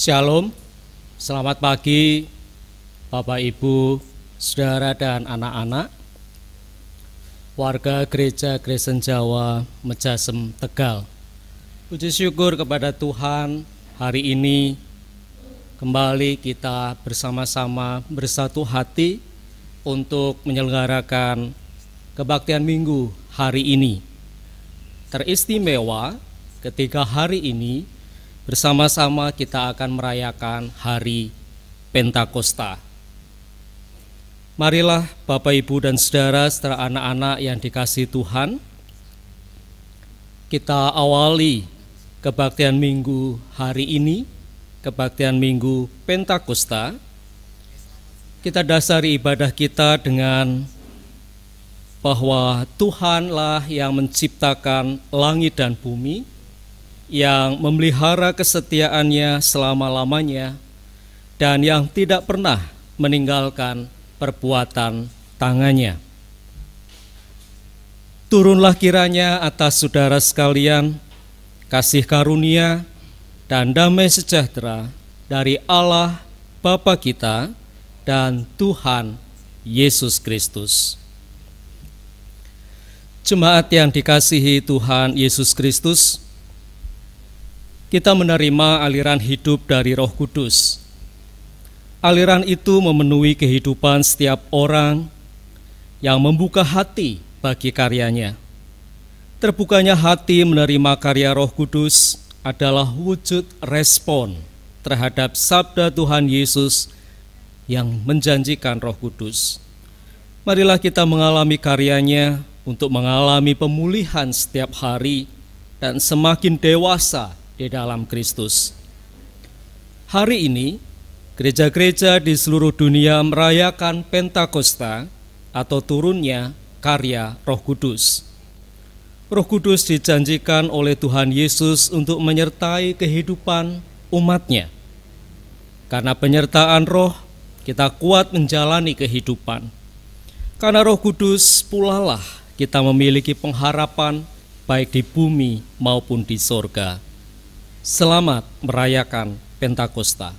Shalom, selamat pagi Bapak Ibu, Saudara dan anak-anak warga Gereja Kristen Jawa Mejasem Tegal. Puji syukur kepada Tuhan, hari ini kembali kita bersama-sama bersatu hati untuk menyelenggarakan kebaktian minggu hari ini. Teristimewa ketika hari ini bersama-sama kita akan merayakan hari Pentakosta. Marilah Bapak, Ibu, dan Saudara serta anak-anak yang dikasihi Tuhan, kita awali kebaktian minggu hari ini, kebaktian minggu Pentakosta. Kita dasari ibadah kita dengan bahwa Tuhanlah yang menciptakan langit dan bumi, yang memelihara kesetiaannya selama-lamanya, dan yang tidak pernah meninggalkan perbuatan tangannya. Turunlah kiranya atas saudara sekalian kasih karunia dan damai sejahtera dari Allah Bapa kita dan Tuhan Yesus Kristus. Jemaat yang dikasihi Tuhan Yesus Kristus, kita menerima aliran hidup dari Roh Kudus. Aliran itu memenuhi kehidupan setiap orang yang membuka hati bagi karyanya. Terbukanya hati menerima karya Roh Kudus adalah wujud respon terhadap sabda Tuhan Yesus yang menjanjikan Roh Kudus. Marilah kita mengalami karyanya untuk mengalami pemulihan setiap hari dan semakin dewasa di dalam Kristus. Hari ini, gereja-gereja di seluruh dunia merayakan Pentakosta atau turunnya karya Roh Kudus. Roh Kudus dijanjikan oleh Tuhan Yesus untuk menyertai kehidupan umat-Nya. Karena penyertaan Roh, kita kuat menjalani kehidupan. Karena Roh Kudus pulalah kita memiliki pengharapan baik di bumi maupun di sorga. Selamat merayakan Pentakosta.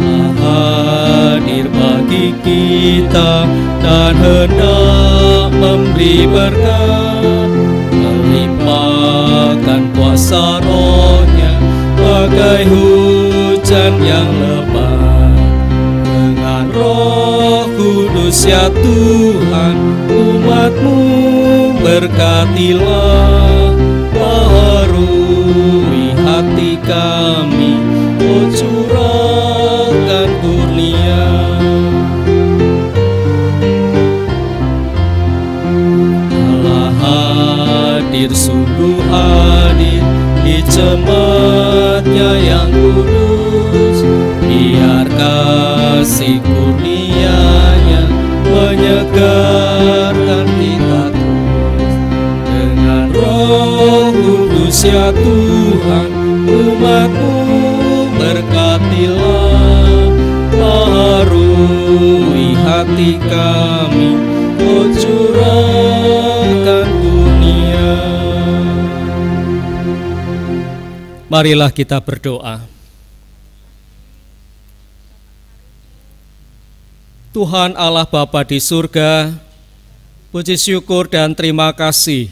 Allah hadir bagi kita dan hendak memberi berkat, melimpahkan kuasa Roh-Nya bagai hujan yang lebat. Roh Kudus ya Tuhan, umat-Mu berkatilah, baharui hati kami, oh curahkan kurnia. Allah hadir, sungguh hadir di jemaat-Nya yang kudus, biar kasih kurnia-Nya menyegarkan kita terus. Dengan Roh Kudus ya Tuhan, umat-Mu berkatilah, baharui hati kami, oh curahkan kurnia. Marilah kita berdoa. Tuhan Allah Bapa di surga, puji syukur dan terima kasih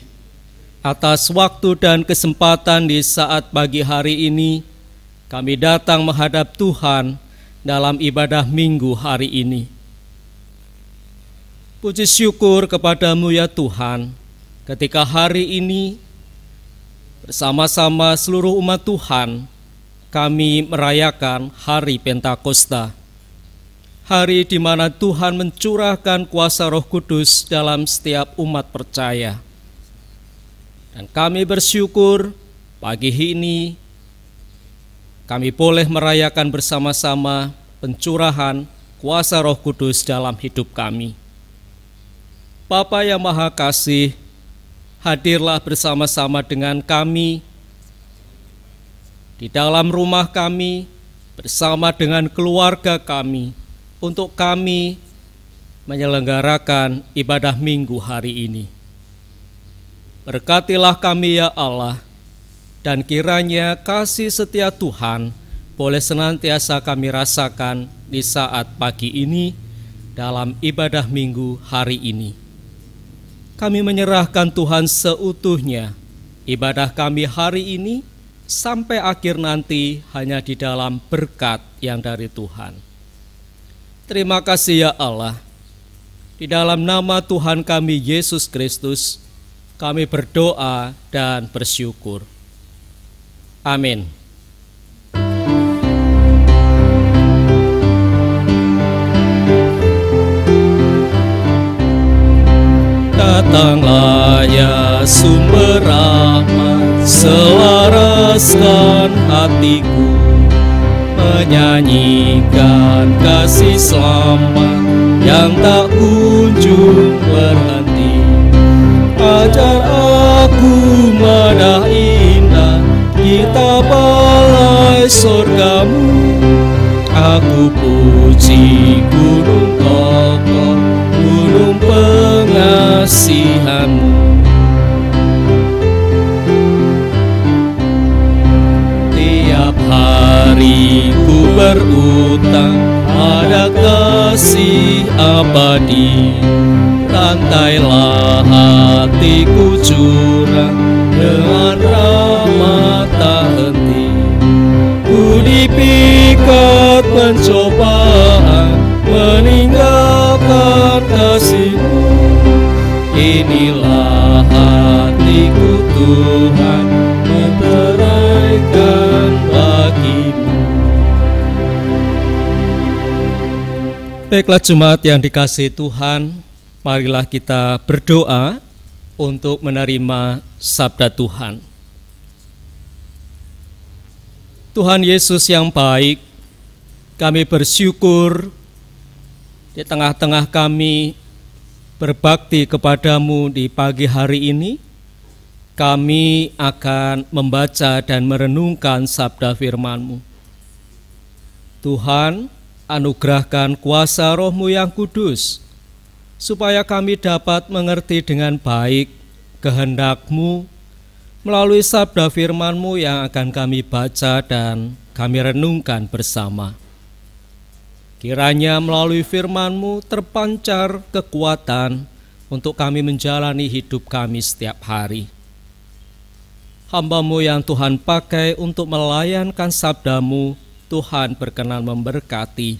atas waktu dan kesempatan di saat pagi hari ini kami datang menghadap Tuhan dalam ibadah minggu hari ini. Puji syukur kepada-Mu ya Tuhan, ketika hari ini bersama-sama seluruh umat Tuhan kami merayakan hari Pentakosta. Hari di mana Tuhan mencurahkan kuasa Roh Kudus dalam setiap umat percaya. Dan kami bersyukur pagi ini kami boleh merayakan bersama-sama pencurahan kuasa Roh Kudus dalam hidup kami. Bapa yang Maha Kasih, hadirlah bersama-sama dengan kami di dalam rumah kami, bersama dengan keluarga kami, untuk kami menyelenggarakan ibadah minggu hari ini. Berkatilah kami ya Allah, dan kiranya kasih setia Tuhan boleh senantiasa kami rasakan di saat pagi ini dalam ibadah minggu hari ini. Kami menyerahkan Tuhan seutuhnya ibadah kami hari ini sampai akhir nanti hanya di dalam berkat yang dari Tuhan. Terima kasih ya Allah. Di dalam nama Tuhan kami Yesus Kristus, kami berdoa dan bersyukur. Amin. Datanglah ya sumber rahmat, selaraskan hatiku, menyanyikan kasih selamat yang tak kunjung berhenti. Ajar aku madah indah kitab balai surgamu. Aku puji gunung kokoh, gunung pengasihanmu. Tiap hari ku berutang pada kasih abadi. Rantailah hatiku curang dengan rahmat tak henti. Ku dipikat pencobaan, meninggalkan kasih-Mu. Inilah hatiku Tuhan, meteraikan bagi-Mu. Baiklah jemaat yang dikasihi Tuhan, marilah kita berdoa untuk menerima sabda Tuhan. Tuhan Yesus yang baik, kami bersyukur di tengah-tengah kami berbakti kepadamu di pagi hari ini. Kami akan membaca dan merenungkan sabda firman-Mu. Tuhan, anugerahkan kuasa Roh-Mu yang kudus, supaya kami dapat mengerti dengan baik kehendak-Mu melalui sabda firman-Mu yang akan kami baca dan kami renungkan bersama. Kiranya melalui firman-Mu terpancar kekuatan untuk kami menjalani hidup kami setiap hari. Hamba-Mu yang Tuhan pakai untuk melayankan sabda-Mu, Tuhan berkenan memberkati.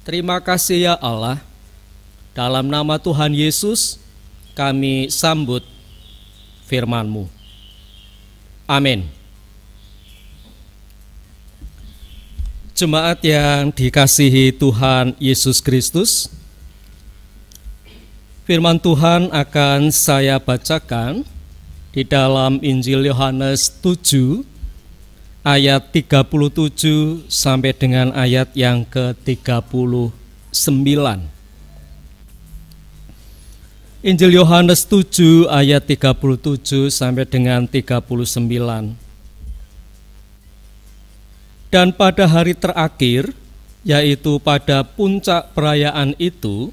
Terima kasih ya Allah. Dalam nama Tuhan Yesus, kami sambut firman-Mu. Amin. Jemaat yang dikasihi Tuhan Yesus Kristus, firman Tuhan akan saya bacakan di dalam Injil Yohanes 7 ayat 37 sampai dengan ayat yang ke-39. Injil Yohanes 7 ayat 37 sampai dengan 39. Dan pada hari terakhir, yaitu pada puncak perayaan itu,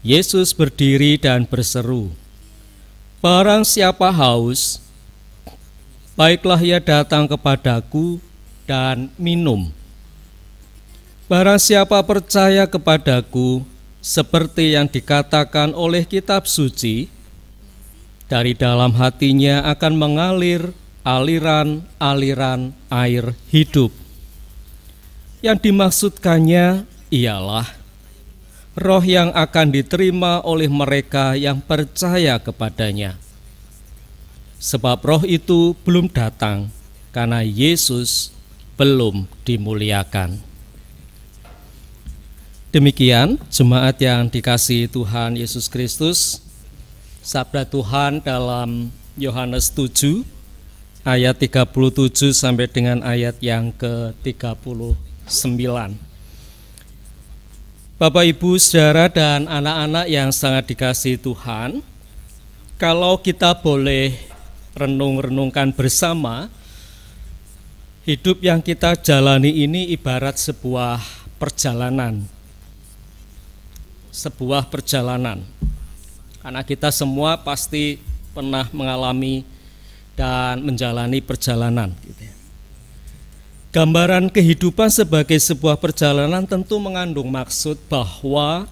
Yesus berdiri dan berseru, "Barang siapa haus, baiklah ia datang kepadaku dan minum. Barang siapa percaya kepadaku, seperti yang dikatakan oleh kitab suci, dari dalam hatinya akan mengalir aliran-aliran air hidup." Yang dimaksudkannya ialah Roh yang akan diterima oleh mereka yang percaya kepadanya. Sebab Roh itu belum datang karena Yesus belum dimuliakan. Demikian jemaat yang dikasihi Tuhan Yesus Kristus, sabda Tuhan dalam Yohanes 7 ayat 37 sampai dengan ayat yang ke-39. Bapak, Ibu, saudara dan anak-anak yang sangat dikasihi Tuhan, kalau kita boleh renung-renungkan bersama, hidup yang kita jalani ini ibarat sebuah perjalanan. sebuah perjalanan. Karena kita semua pasti pernah mengalami dan menjalani perjalanan. Gambaran kehidupan sebagai sebuah perjalanan tentu mengandung maksud bahwa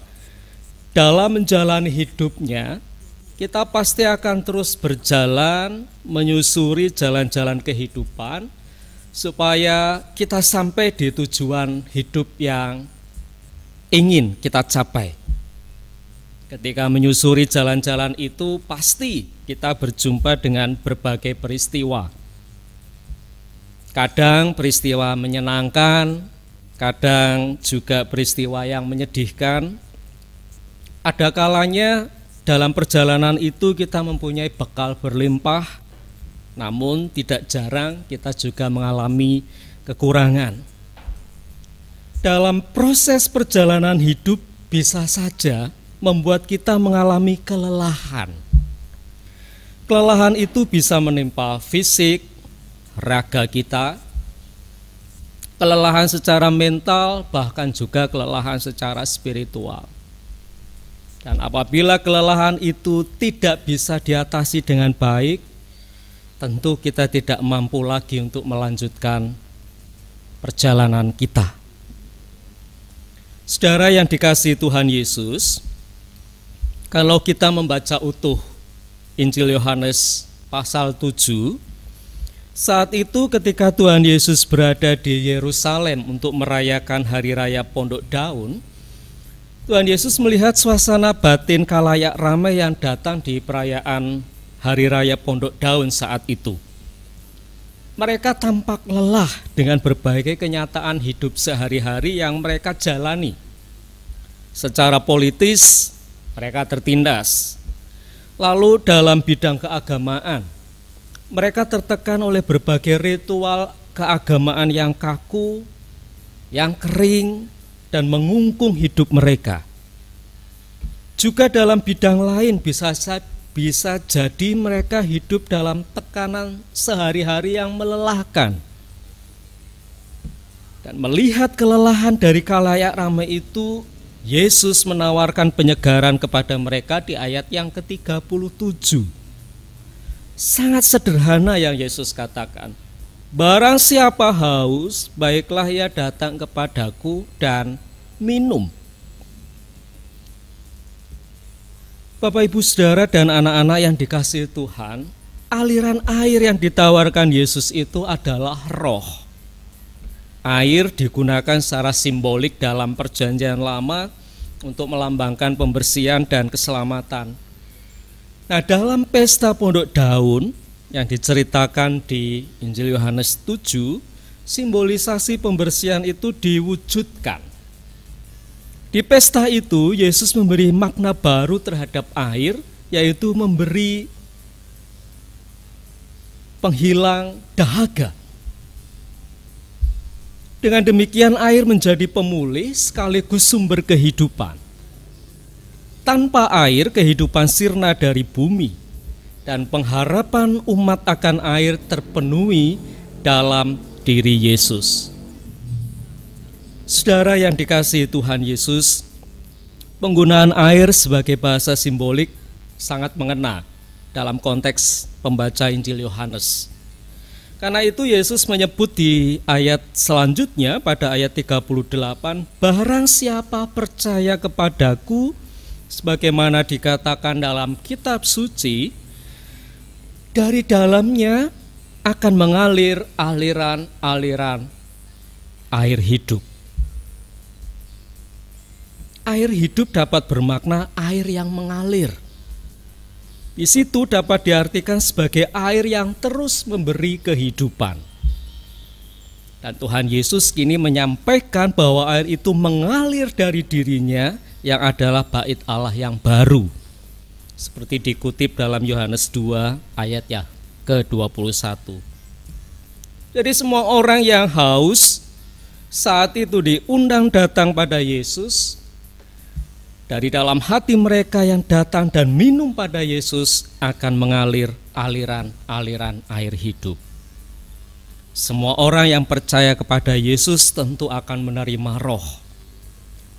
dalam menjalani hidupnya, kita pasti akan terus berjalan, menyusuri jalan-jalan kehidupan, supaya kita sampai di tujuan hidup yang ingin kita capai. Ketika menyusuri jalan-jalan itu, pasti kita berjumpa dengan berbagai peristiwa. Kadang peristiwa menyenangkan, kadang juga peristiwa yang menyedihkan. Ada kalanya dalam perjalanan itu kita mempunyai bekal berlimpah, namun tidak jarang kita juga mengalami kekurangan. Dalam proses perjalanan hidup bisa saja membuat kita mengalami kelelahan. Kelelahan itu bisa menimpa fisik, raga kita, kelelahan secara mental, bahkan juga kelelahan secara spiritual. Dan apabila kelelahan itu tidak bisa diatasi dengan baik, tentu kita tidak mampu lagi untuk melanjutkan perjalanan kita. Saudara yang dikasihi Tuhan Yesus, kalau kita membaca utuh Injil Yohanes pasal 7, saat itu ketika Tuhan Yesus berada di Yerusalem untuk merayakan Hari Raya Pondok Daun, Tuhan Yesus melihat suasana batin khalayak ramai yang datang di perayaan Hari Raya Pondok Daun saat itu. Mereka tampak lelah dengan berbagai kenyataan hidup sehari-hari yang mereka jalani. Secara politis, mereka tertindas. Lalu dalam bidang keagamaan, mereka tertekan oleh berbagai ritual keagamaan yang kaku, yang kering, dan mengungkung hidup mereka. Juga dalam bidang lain bisa jadi mereka hidup dalam tekanan sehari-hari yang melelahkan. Dan melihat kelelahan dari khalayak ramai itu, Yesus menawarkan penyegaran kepada mereka di ayat yang ke-37. Sangat sederhana yang Yesus katakan. Barang siapa haus, baiklah ia datang kepadaku dan minum. Bapak, Ibu, Saudara, dan anak-anak yang dikasihi Tuhan, aliran air yang ditawarkan Yesus itu adalah roh. Air digunakan secara simbolik dalam perjanjian lama untuk melambangkan pembersihan dan keselamatan. Nah, dalam pesta Pondok Daun yang diceritakan di Injil Yohanes 7, simbolisasi pembersihan itu diwujudkan. Di pesta itu, Yesus memberi makna baru terhadap air, yaitu memberi penghilang dahaga. Dengan demikian air menjadi pemulih sekaligus sumber kehidupan. Tanpa air, kehidupan sirna dari bumi. Dan pengharapan umat akan air terpenuhi dalam diri Yesus. Saudara yang dikasihi Tuhan Yesus, penggunaan air sebagai bahasa simbolik sangat mengena dalam konteks pembaca Injil Yohanes. Karena itu Yesus menyebut di ayat selanjutnya pada ayat 38, barang siapa percaya kepadaku, sebagaimana dikatakan dalam kitab suci, dari dalamnya akan mengalir aliran-aliran air hidup. Air hidup dapat bermakna air yang mengalir. Di situ dapat diartikan sebagai air yang terus memberi kehidupan. Dan Tuhan Yesus kini menyampaikan bahwa air itu mengalir dari dirinya yang adalah bait Allah yang baru. Seperti dikutip dalam Yohanes 2 ayat yang ke-21. Jadi semua orang yang haus saat itu diundang datang pada Yesus. Dari dalam hati mereka yang datang dan minum pada Yesus akan mengalir aliran-aliran air hidup. Semua orang yang percaya kepada Yesus tentu akan menerima roh.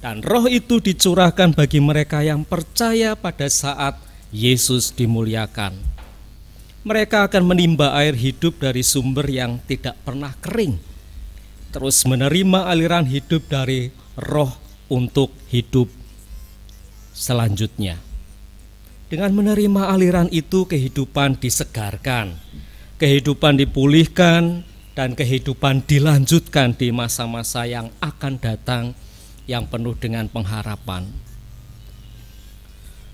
Dan roh itu dicurahkan bagi mereka yang percaya pada saat Yesus dimuliakan. Mereka akan menimba air hidup dari sumber yang tidak pernah kering, terus menerima aliran hidup dari roh untuk hidup selanjutnya. Dengan menerima aliran itu, kehidupan disegarkan, kehidupan dipulihkan, dan kehidupan dilanjutkan di masa-masa yang akan datang yang penuh dengan pengharapan.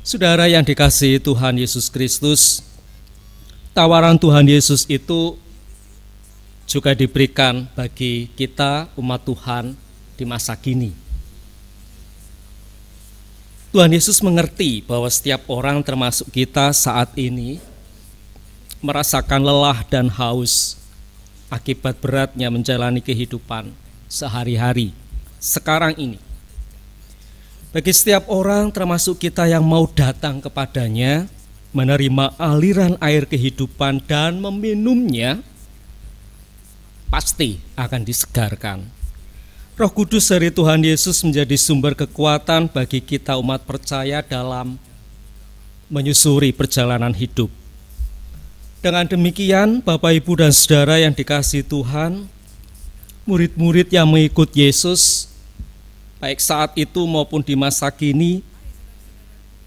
Saudara yang dikasihi Tuhan Yesus Kristus, tawaran Tuhan Yesus itu juga diberikan bagi kita umat Tuhan di masa kini. Tuhan Yesus mengerti bahwa setiap orang termasuk kita saat ini merasakan lelah dan haus akibat beratnya menjalani kehidupan sehari-hari sekarang ini. Bagi setiap orang termasuk kita yang mau datang kepadanya, menerima aliran air kehidupan dan meminumnya, pasti akan disegarkan. Roh Kudus dari Tuhan Yesus menjadi sumber kekuatan bagi kita umat percaya dalam menyusuri perjalanan hidup. Dengan demikian, Bapak, Ibu, dan Saudara yang dikasihi Tuhan, murid-murid yang mengikut Yesus, baik saat itu maupun di masa kini,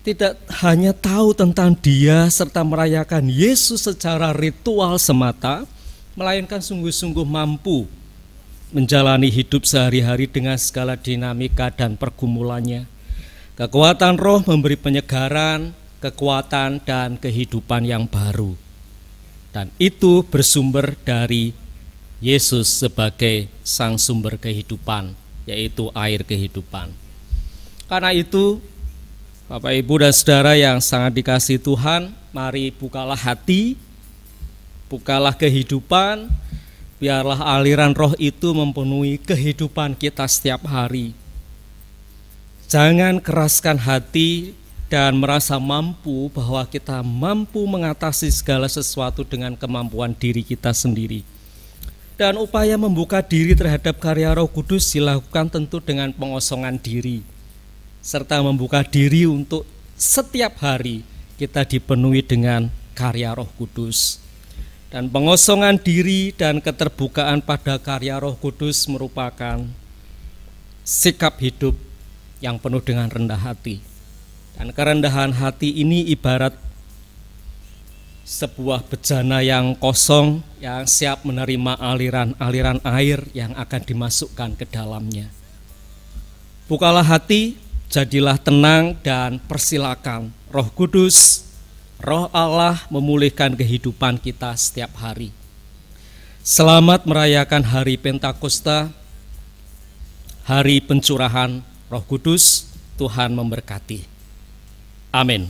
tidak hanya tahu tentang Dia serta merayakan Yesus secara ritual semata, melainkan sungguh-sungguh mampu menjalani hidup sehari-hari dengan segala dinamika dan pergumulannya. Kekuatan roh memberi penyegaran, kekuatan, dan kehidupan yang baru. Dan itu bersumber dari Yesus sebagai sang sumber kehidupan, yaitu air kehidupan. Karena itu, Bapak, Ibu, dan Saudara yang sangat dikasihi Tuhan, mari bukalah hati, bukalah kehidupan, biarlah aliran roh itu memenuhi kehidupan kita setiap hari. Jangan keraskan hati dan merasa mampu bahwa kita mampu mengatasi segala sesuatu dengan kemampuan diri kita sendiri. Dan upaya membuka diri terhadap karya Roh Kudus dilakukan tentu dengan pengosongan diri, serta membuka diri untuk setiap hari kita dipenuhi dengan karya Roh Kudus. Dan pengosongan diri dan keterbukaan pada karya Roh Kudus merupakan sikap hidup yang penuh dengan rendah hati. Dan kerendahan hati ini ibarat sebuah bejana yang kosong yang siap menerima aliran-aliran air yang akan dimasukkan ke dalamnya. Bukalah hati, jadilah tenang, dan persilakan Roh Kudus, Roh Allah memulihkan kehidupan kita setiap hari. Selamat merayakan hari Pentakosta, hari pencurahan Roh Kudus. Tuhan memberkati. Amin.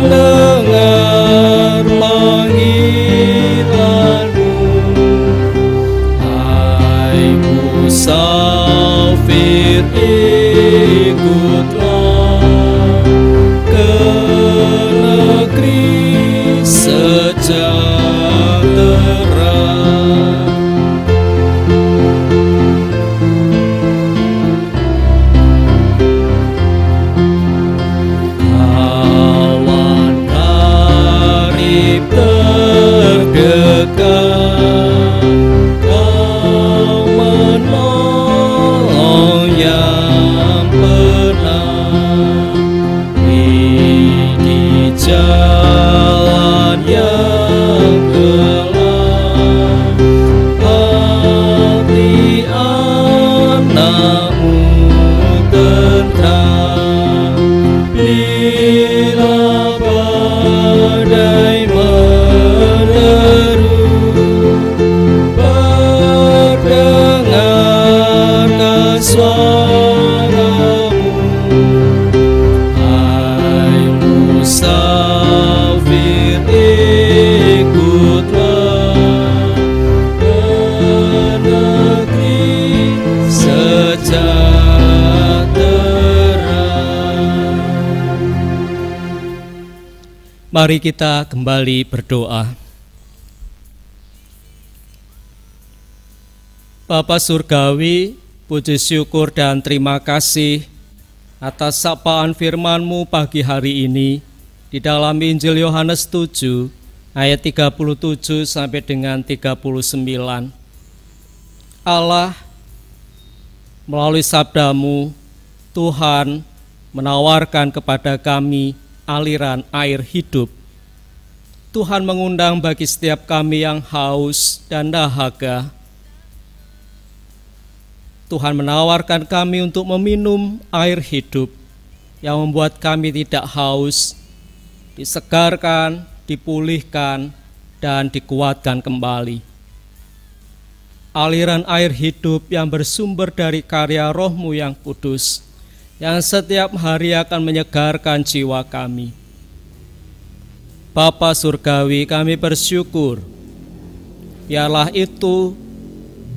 mendengar panggilanmu. Hai musafir, ikutlah ke negeri sejahtera. Kawan karib terdekat, Kau menolong yang pernah di jalan yang gelap. Hati anakmu tentram bila badai meneru. Berdengarkan suaramu, hai musafir, ikutlah ke negeri sejahtera. Mari kita kembali berdoa. Bapa Surgawi, puji syukur dan terima kasih atas sapaan firman-Mu pagi hari ini di dalam Injil Yohanes 7 ayat 37 sampai dengan 39. Allah, melalui sabda-Mu, Tuhan menawarkan kepada kami aliran air hidup. Tuhan mengundang bagi setiap kami yang haus dan dahaga. Tuhan menawarkan kami untuk meminum air hidup yang membuat kami tidak haus, disegarkan, dipulihkan, dan dikuatkan kembali. Aliran air hidup yang bersumber dari karya Roh-Mu yang kudus, yang setiap hari akan menyegarkan jiwa kami. Bapa Surgawi, kami bersyukur, biarlah itu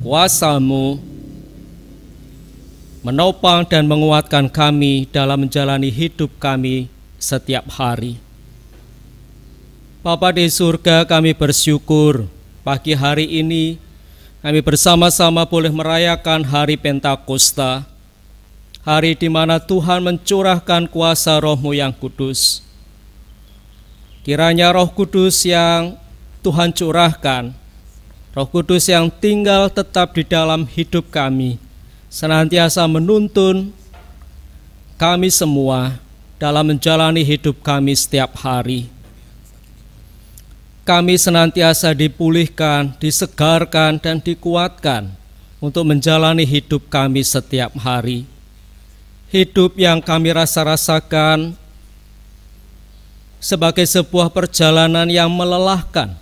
kuasa-Mu menopang dan menguatkan kami dalam menjalani hidup kami setiap hari. Bapa di surga, kami bersyukur pagi hari ini kami bersama-sama boleh merayakan hari Pentakosta, hari di mana Tuhan mencurahkan kuasa Roh-Mu yang kudus. Kiranya Roh Kudus yang Tuhan curahkan, Roh Kudus yang tinggal tetap di dalam hidup kami, senantiasa menuntun kami semua dalam menjalani hidup kami setiap hari. Kami senantiasa dipulihkan, disegarkan, dan dikuatkan untuk menjalani hidup kami setiap hari. Hidup yang kami rasakan sebagai sebuah perjalanan yang melelahkan,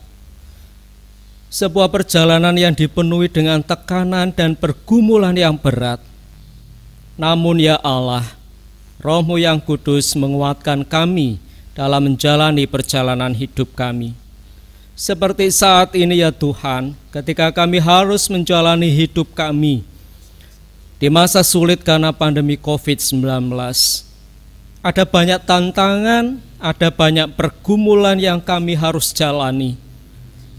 sebuah perjalanan yang dipenuhi dengan tekanan dan pergumulan yang berat. Namun ya Allah, Roh-Mu yang kudus menguatkan kami dalam menjalani perjalanan hidup kami. Seperti saat ini ya Tuhan, ketika kami harus menjalani hidup kami di masa sulit karena pandemi COVID-19. Ada banyak tantangan, ada banyak pergumulan yang kami harus jalani.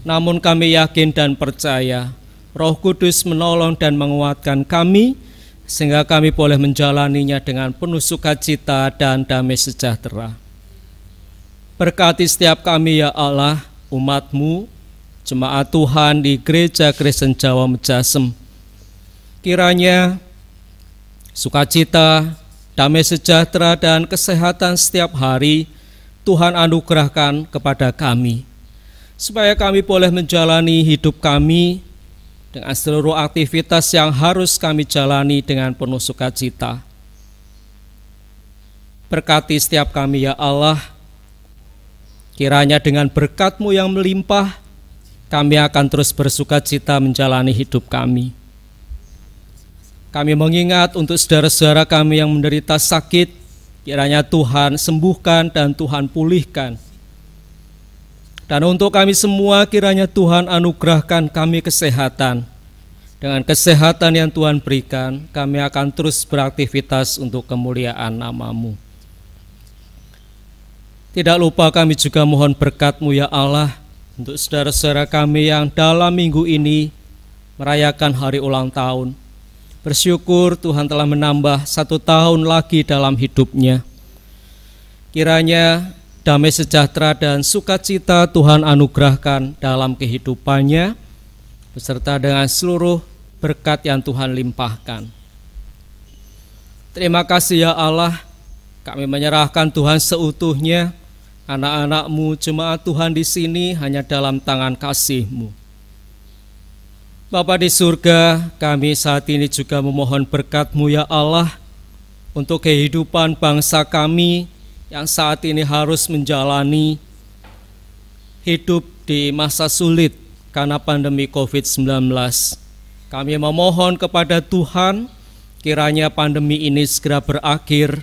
Namun kami yakin dan percaya Roh Kudus menolong dan menguatkan kami, sehingga kami boleh menjalaninya dengan penuh sukacita dan damai sejahtera. Berkati setiap kami ya Allah, umat-Mu, jemaat Tuhan di Gereja Kristen Jawa Mejasem. Kiranya sukacita, damai sejahtera, dan kesehatan setiap hari Tuhan anugerahkan kepada kami, supaya kami boleh menjalani hidup kami dengan seluruh aktivitas yang harus kami jalani dengan penuh sukacita. Berkati setiap kami ya Allah, kiranya dengan berkat-Mu yang melimpah, kami akan terus bersukacita menjalani hidup kami. Kami mengingat untuk saudara-saudara kami yang menderita sakit, kiranya Tuhan sembuhkan dan Tuhan pulihkan. Dan untuk kami semua, kiranya Tuhan anugerahkan kami kesehatan. Dengan kesehatan yang Tuhan berikan, kami akan terus beraktivitas untuk kemuliaan nama-Mu. Tidak lupa kami juga mohon berkat-Mu ya Allah, untuk saudara-saudara kami yang dalam minggu ini merayakan hari ulang tahun. Bersyukur Tuhan telah menambah 1 tahun lagi dalam hidupnya. Kiranya damai sejahtera dan sukacita Tuhan anugerahkan dalam kehidupannya, beserta dengan seluruh berkat yang Tuhan limpahkan. Terima kasih ya Allah, kami menyerahkan Tuhan seutuhnya, anak-anak-Mu, jemaat Tuhan di sini hanya dalam tangan kasih-Mu. Bapa di surga, kami saat ini juga memohon berkat-Mu ya Allah, untuk kehidupan bangsa kami yang saat ini harus menjalani hidup di masa sulit karena pandemi COVID-19. Kami memohon kepada Tuhan, kiranya pandemi ini segera berakhir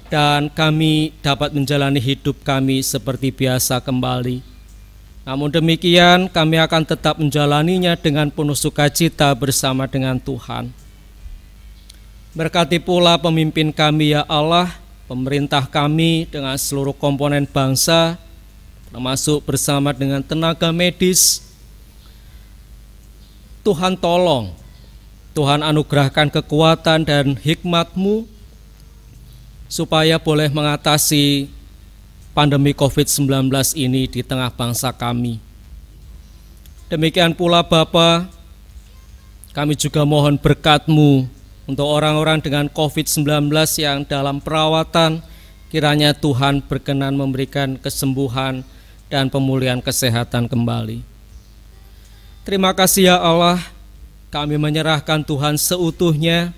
dan kami dapat menjalani hidup kami seperti biasa kembali. Namun demikian, kami akan tetap menjalaninya dengan penuh sukacita bersama dengan Tuhan. Berkati pula pemimpin kami ya Allah, pemerintah kami dengan seluruh komponen bangsa, termasuk bersama dengan tenaga medis. Tuhan tolong, Tuhan anugerahkan kekuatan dan hikmat-Mu, supaya boleh mengatasi pandemi COVID-19 ini di tengah bangsa kami. Demikian pula Bapa, kami juga mohon berkat-Mu untuk orang-orang dengan COVID-19 yang dalam perawatan, kiranya Tuhan berkenan memberikan kesembuhan dan pemulihan kesehatan kembali. Terima kasih ya Allah, kami menyerahkan Tuhan seutuhnya,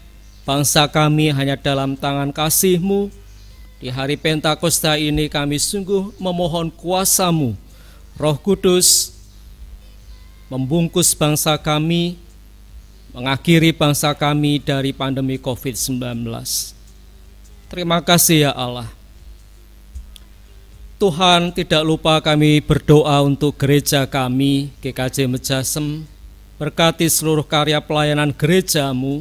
bangsa kami hanya dalam tangan kasih-Mu. Di hari Pentakosta ini kami sungguh memohon kuasa-Mu, Roh Kudus, membungkus bangsa kami, mengakhiri bangsa kami dari pandemi COVID-19. Terima kasih ya Allah. Tuhan, tidak lupa kami berdoa untuk gereja kami, GKJ Mejasem, berkati seluruh karya pelayanan gereja-Mu,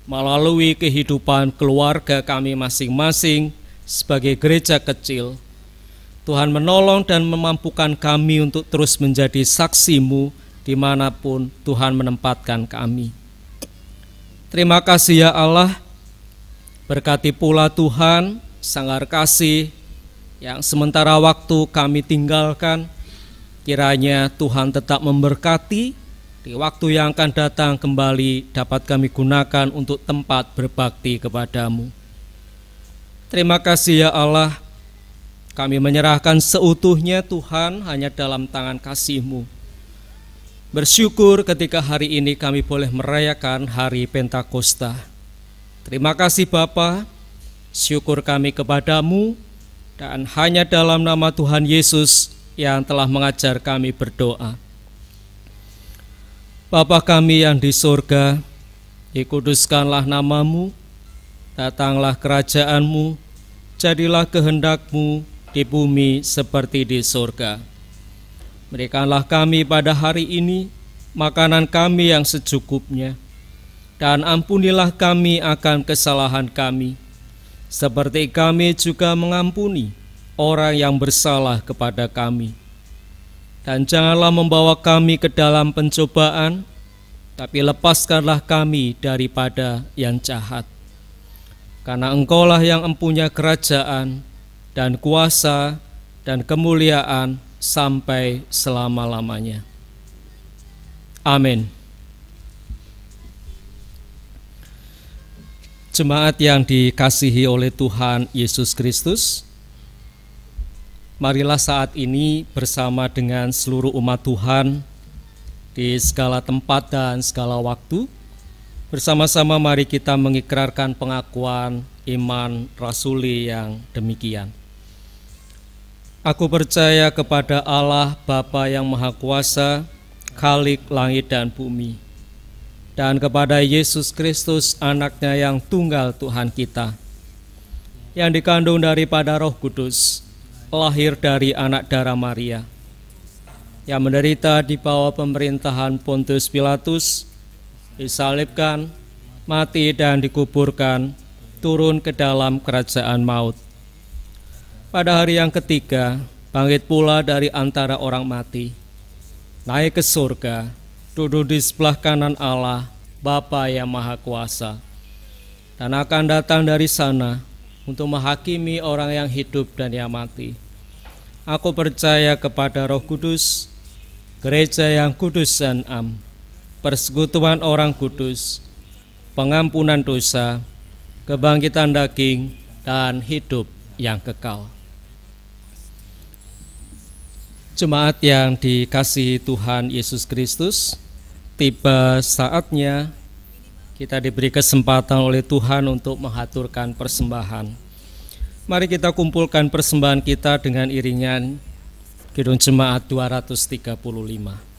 melalui kehidupan keluarga kami masing-masing, sebagai gereja kecil. Tuhan menolong dan memampukan kami untuk terus menjadi saksi-Mu dimanapun Tuhan menempatkan kami. Terima kasih ya Allah, berkati pula Tuhan sanggar kasih yang sementara waktu kami tinggalkan, kiranya Tuhan tetap memberkati, di waktu yang akan datang kembali dapat kami gunakan untuk tempat berbakti kepada-Mu. Terima kasih ya Allah, kami menyerahkan seutuhnya Tuhan hanya dalam tangan kasih-Mu. Bersyukur ketika hari ini kami boleh merayakan hari Pentakosta. Terima kasih Bapa, syukur kami kepada-Mu, dan hanya dalam nama Tuhan Yesus yang telah mengajar kami berdoa. Bapa kami yang di surga, dikuduskanlah nama-Mu, datanglah kerajaan-Mu, jadilah kehendak-Mu di bumi seperti di surga. Berikanlah kami pada hari ini makanan kami yang secukupnya, dan ampunilah kami akan kesalahan kami, seperti kami juga mengampuni orang yang bersalah kepada kami. Dan janganlah membawa kami ke dalam pencobaan, tapi lepaskanlah kami daripada yang jahat. Karena Engkaulah yang empunya kerajaan dan kuasa dan kemuliaan sampai selama-lamanya. Amin. Jemaat yang dikasihi oleh Tuhan Yesus Kristus, marilah saat ini bersama dengan seluruh umat Tuhan di segala tempat dan segala waktu, bersama-sama mari kita mengikrarkan pengakuan iman rasuli yang demikian. Aku percaya kepada Allah Bapa yang Maha Kuasa, Khalik langit dan bumi, dan kepada Yesus Kristus, anaknya yang tunggal Tuhan kita, yang dikandung daripada Roh Kudus, lahir dari anak darah Maria, yang menderita di bawah pemerintahan Pontius Pilatus, disalibkan, mati dan dikuburkan, turun ke dalam kerajaan maut. Pada hari yang ketiga, bangkit pula dari antara orang mati, naik ke surga, duduk di sebelah kanan Allah, Bapa yang Maha Kuasa, dan akan datang dari sana untuk menghakimi orang yang hidup dan yang mati. Aku percaya kepada Roh Kudus, gereja yang kudus dan am, persekutuan orang kudus, pengampunan dosa, kebangkitan daging, dan hidup yang kekal. Jemaat yang dikasihi Tuhan Yesus Kristus, tiba saatnya kita diberi kesempatan oleh Tuhan untuk mengaturkan persembahan. Mari kita kumpulkan persembahan kita dengan iringan Kidung Jemaat 235.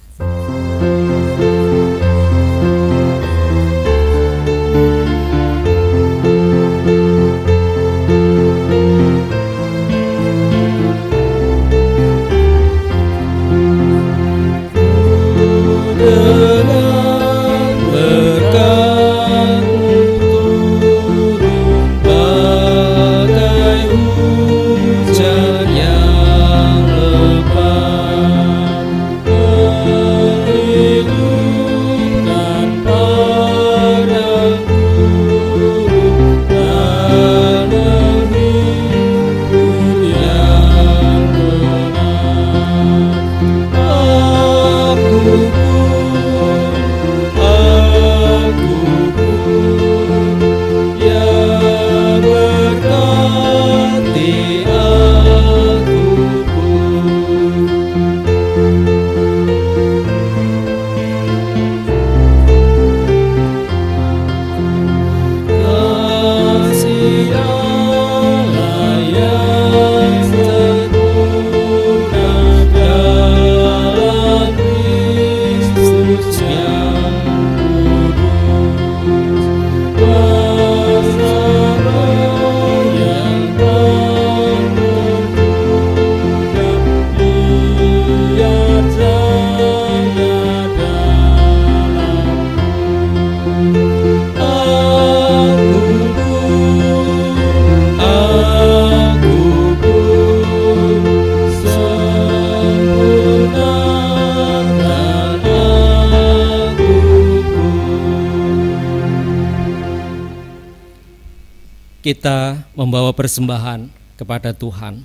Kita membawa persembahan kepada Tuhan.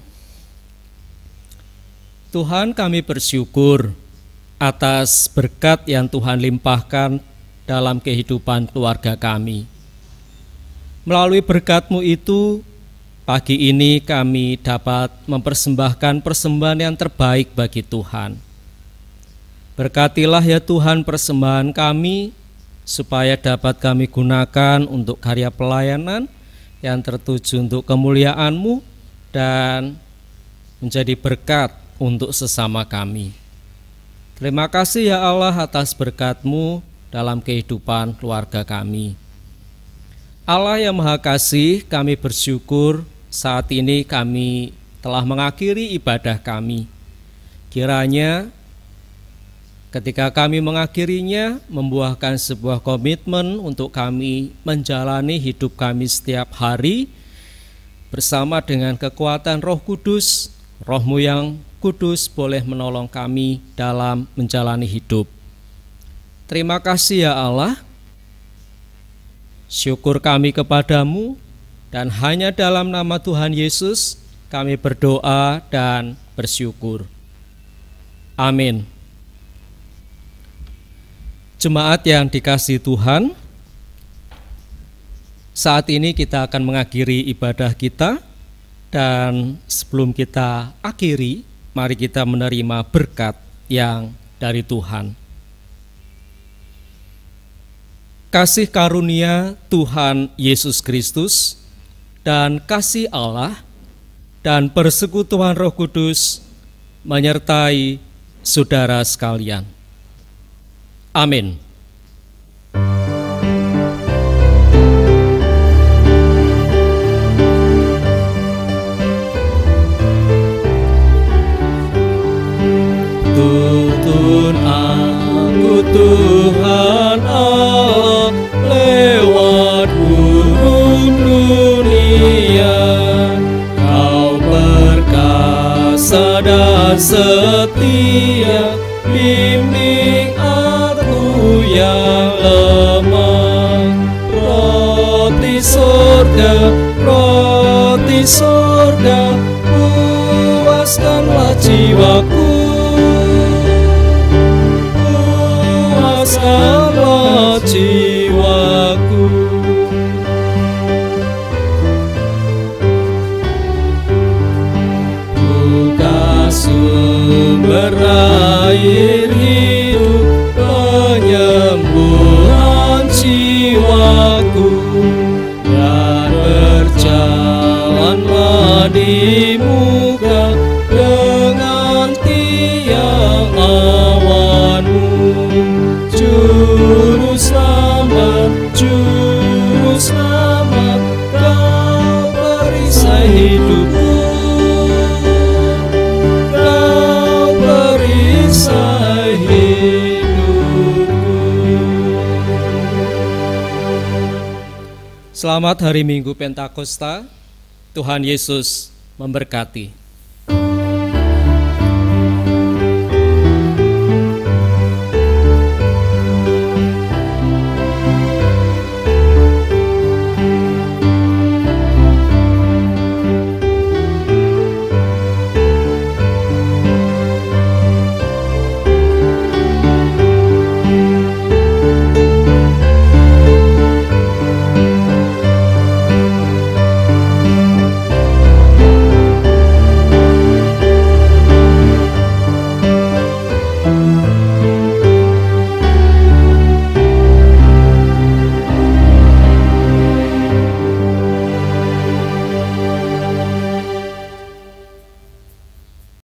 Tuhan, kami bersyukur atas berkat yang Tuhan limpahkan dalam kehidupan keluarga kami. Melalui berkat-Mu itu, pagi ini kami dapat mempersembahkan persembahan yang terbaik bagi Tuhan. Berkatilah ya Tuhan persembahan kami, supaya dapat kami gunakan untuk karya pelayanan yang tertuju untuk kemuliaan-Mu dan menjadi berkat untuk sesama kami. Terima kasih ya Allah atas berkat-Mu dalam kehidupan keluarga kami. Allah yang Maha Kasih, kami bersyukur saat ini kami telah mengakhiri ibadah kami. Kiranya ketika kami mengakhirinya, membuahkan sebuah komitmen untuk kami menjalani hidup kami setiap hari bersama dengan kekuatan Roh Kudus. Roh-Mu yang kudus boleh menolong kami dalam menjalani hidup. Terima kasih ya Allah. Syukur kami kepadamu, dan hanya dalam nama Tuhan Yesus kami berdoa dan bersyukur. Amin. Jemaat yang dikasihi Tuhan, saat ini kita akan mengakhiri ibadah kita, dan sebelum kita akhiri, mari kita menerima berkat yang dari Tuhan. Kasih karunia Tuhan Yesus Kristus dan kasih Allah dan persekutuan Roh Kudus menyertai saudara sekalian. Amin. kuasa dan setia, bimbing aku yang lemah. Roti sorga, puaskanlah jiwaku, puaskanlah jiwaku. Buka sumber air hidup, penyembuhan jiwaku, dan berjalanlah di muka dengan tiang awanmu. Juru selamat, kau perisai hidupku, kau perisai hidupku. Selamat hari Minggu Pentakosta. Tuhan Yesus memberkati.